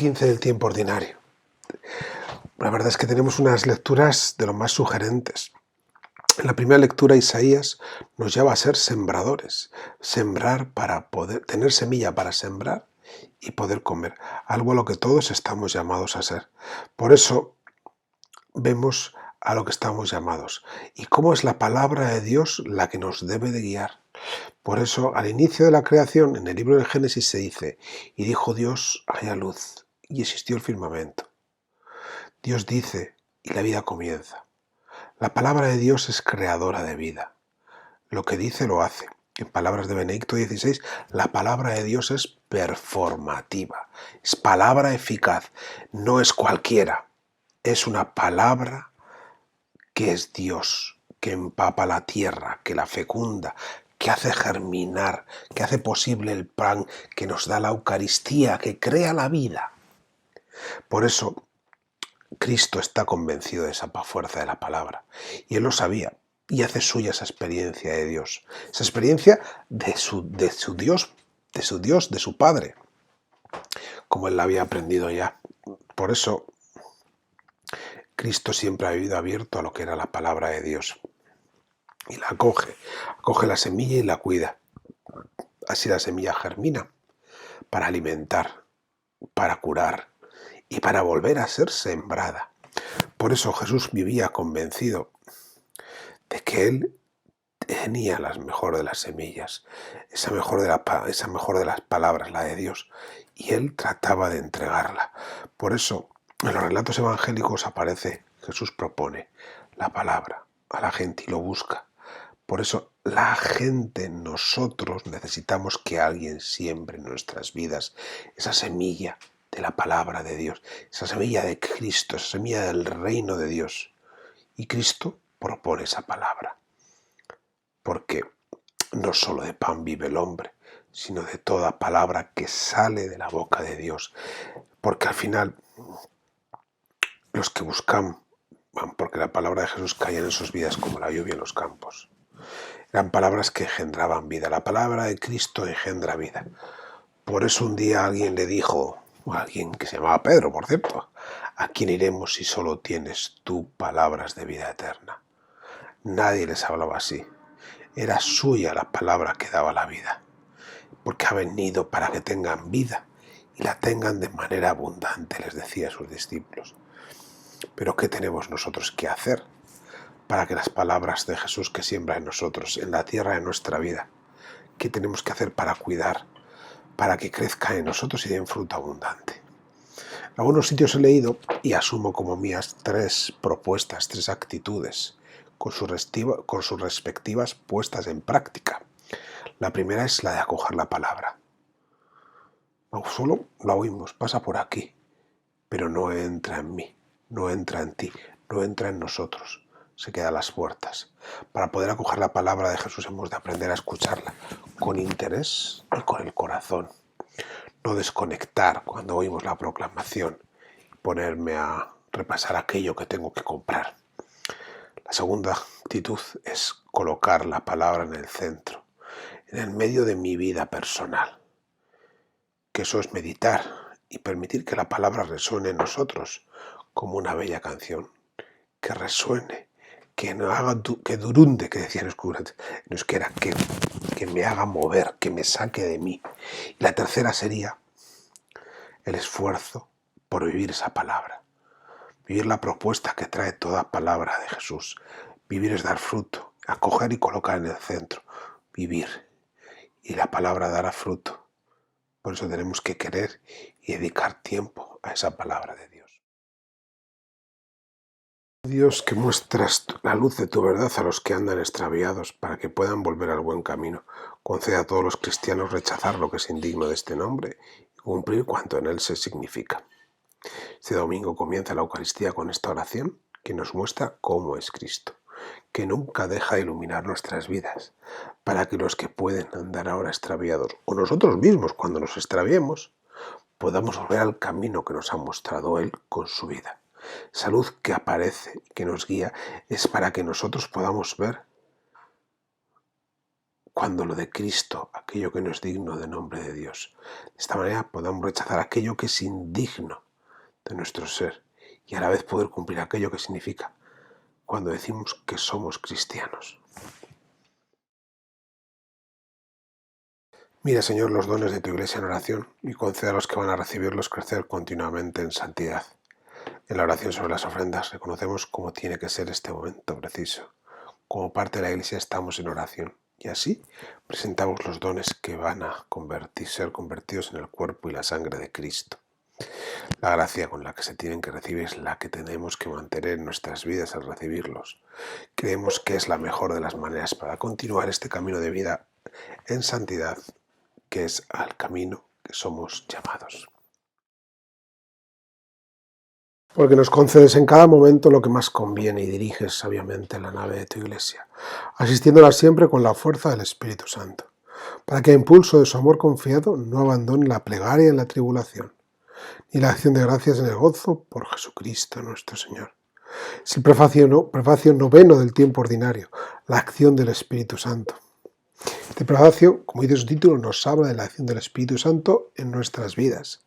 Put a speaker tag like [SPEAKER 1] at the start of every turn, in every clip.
[SPEAKER 1] 15 del tiempo ordinario. La verdad es que tenemos unas lecturas de lo más sugerentes. En la primera lectura, Isaías nos lleva a ser sembradores, sembrar para poder tener semilla para sembrar y poder comer, algo a lo que todos estamos llamados a ser. Por eso vemos a lo que estamos llamados y cómo es la palabra de Dios la que nos debe de guiar. Por eso, al inicio de la creación, en el libro de Génesis se dice: y dijo Dios, haya luz, y existió el firmamento. Dios dice, y la vida comienza. La palabra de Dios es creadora de vida. Lo que dice lo hace. En palabras de Benedicto XVI, la palabra de Dios es performativa, es palabra eficaz, no es cualquiera. Es una palabra que es Dios, que empapa la tierra, que la fecunda, que hace germinar, que hace posible el pan, que nos da la Eucaristía, que crea la vida. Por eso, Cristo está convencido de esa fuerza de la palabra, y Él lo sabía, y hace suya esa experiencia de Dios, esa experiencia de su Dios, de su Padre, como Él la había aprendido ya. Por eso, Cristo siempre ha vivido abierto a lo que era la palabra de Dios, y la acoge la semilla y la cuida. Así la semilla germina para alimentar, para curar y para volver a ser sembrada. Por eso Jesús vivía convencido de que Él tenía la mejor de las semillas, esa mejor de las palabras, la de Dios, y Él trataba de entregarla. Por eso en los relatos evangélicos aparece, Jesús propone la palabra a la gente y lo busca. Por eso la gente, nosotros necesitamos que alguien siembre en nuestras vidas esa semilla de la palabra de Dios, esa semilla de Cristo, esa semilla del reino de Dios. Y Cristo propone esa palabra, porque no solo de pan vive el hombre, sino de toda palabra que sale de la boca de Dios. Porque al final los que buscan van porque la palabra de Jesús caía en sus vidas como la lluvia en los campos. Eran palabras que engendraban vida. La palabra de Cristo engendra vida. Por eso un día alguien le dijo, alguien que se llamaba Pedro, por cierto: ¿a quién iremos si solo tienes tú palabras de vida eterna? Nadie les hablaba así. Era suya la palabra que daba la vida, porque ha venido para que tengan vida y la tengan de manera abundante, les decía a sus discípulos. Pero ¿qué tenemos nosotros que hacer para que las palabras de Jesús que siembra en nosotros, en la tierra de nuestra vida, qué tenemos que hacer para cuidar, para que crezca en nosotros y den fruto abundante? En algunos sitios he leído y asumo como mías 3 propuestas, 3 actitudes, con sus respectivas puestas en práctica. La primera es la de acoger la palabra. Solo la oímos, pasa por aquí, pero no entra en mí, no entra en ti, no entra en nosotros, se queda a las puertas. Para poder acoger la palabra de Jesús hemos de aprender a escucharla con interés y con el corazón. No desconectar cuando oímos la proclamación y ponerme a repasar aquello que tengo que comprar. La segunda actitud es colocar la palabra en el centro, en el medio de mi vida personal. Que eso es meditar y permitir que la palabra resuene en nosotros como una bella canción, que resuene, que no haga que durunde, que decía en euskera, que me haga mover, que me saque de mí. Y la tercera sería el esfuerzo por vivir esa palabra, vivir la propuesta que trae toda palabra de Jesús. Vivir es dar fruto, acoger y colocar en el centro, vivir, y la palabra dará fruto. Por eso tenemos que querer y dedicar tiempo a esa palabra de Dios. Dios, que muestras la luz de tu verdad a los que andan extraviados para que puedan volver al buen camino, concede a todos los cristianos rechazar lo que es indigno de este nombre y cumplir cuanto en él se significa. Este domingo comienza la Eucaristía con esta oración que nos muestra cómo es Cristo, que nunca deja de iluminar nuestras vidas, para que los que pueden andar ahora extraviados, o nosotros mismos cuando nos extraviemos, podamos volver al camino que nos ha mostrado Él con su vida. Esa luz que aparece y que nos guía es para que nosotros podamos ver cuando lo de Cristo, aquello que no es digno de nombre de Dios. De esta manera podamos rechazar aquello que es indigno de nuestro ser y a la vez poder cumplir aquello que significa cuando decimos que somos cristianos. Mira, Señor, los dones de tu Iglesia en oración y concede a los que van a recibirlos crecer continuamente en santidad. En la oración sobre las ofrendas reconocemos cómo tiene que ser este momento preciso. Como parte de la Iglesia estamos en oración y así presentamos los dones que van a ser convertidos en el cuerpo y la sangre de Cristo. La gracia con la que se tienen que recibir es la que tenemos que mantener en nuestras vidas al recibirlos. Creemos que es la mejor de las maneras para continuar este camino de vida en santidad, que es al camino que somos llamados. Porque nos concedes en cada momento lo que más conviene y diriges sabiamente la nave de tu Iglesia, asistiéndola siempre con la fuerza del Espíritu Santo, para que a impulso de su amor confiado no abandone la plegaria en la tribulación, ni la acción de gracias en el gozo por Jesucristo nuestro Señor. Es el prefacio noveno del tiempo ordinario, la acción del Espíritu Santo. Este prefacio, como dice su título, nos habla de la acción del Espíritu Santo en nuestras vidas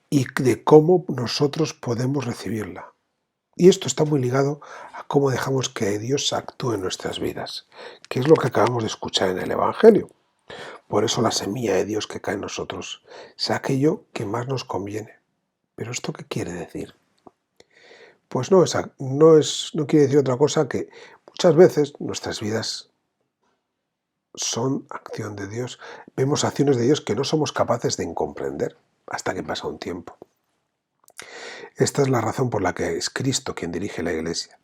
[SPEAKER 1] y de cómo nosotros podemos recibirla. Y esto está muy ligado a cómo dejamos que Dios actúe en nuestras vidas, que es lo que acabamos de escuchar en el Evangelio. Por eso la semilla de Dios que cae en nosotros es aquello que más nos conviene. ¿Pero esto qué quiere decir? Pues no quiere decir otra cosa que muchas veces nuestras vidas son acción de Dios. Vemos acciones de Dios que no somos capaces de comprender hasta que pasa un tiempo. Esta es la razón por la que es Cristo quien dirige la Iglesia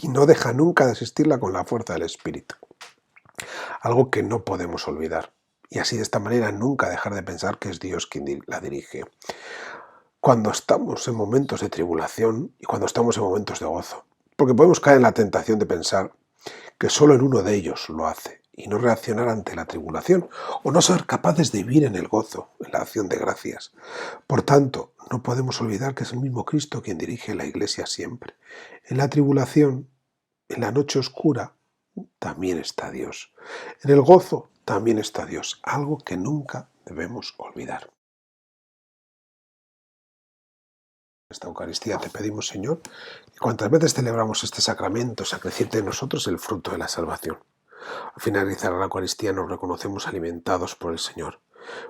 [SPEAKER 1] y no deja nunca de asistirla con la fuerza del Espíritu. Algo que no podemos olvidar y así de esta manera nunca dejar de pensar que es Dios quien la dirige. Cuando estamos en momentos de tribulación y cuando estamos en momentos de gozo, porque podemos caer en la tentación de pensar que solo en uno de ellos lo hace y no reaccionar ante la tribulación o no ser capaces de vivir en el gozo, en la acción de gracias. Por tanto, no podemos olvidar que es el mismo Cristo quien dirige la Iglesia siempre. En la tribulación, en la noche oscura, también está Dios. En el gozo también está Dios, algo que nunca debemos olvidar. Esta Eucaristía te pedimos, Señor, que cuantas veces celebramos este sacramento se acreciente en nosotros el fruto de la salvación. Al finalizar la Eucaristía nos reconocemos alimentados por el Señor,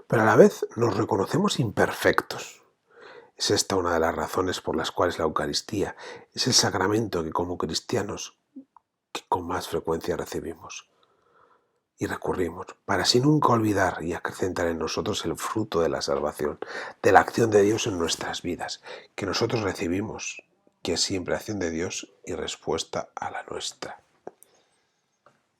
[SPEAKER 1] pero a la vez nos reconocemos imperfectos. Es esta una de las razones por las cuales la Eucaristía es el sacramento que como cristianos que con más frecuencia recibimos y recurrimos, para así nunca olvidar y acrecentar en nosotros el fruto de la salvación, de la acción de Dios en nuestras vidas, que nosotros recibimos, que es siempre acción de Dios y respuesta a la nuestra.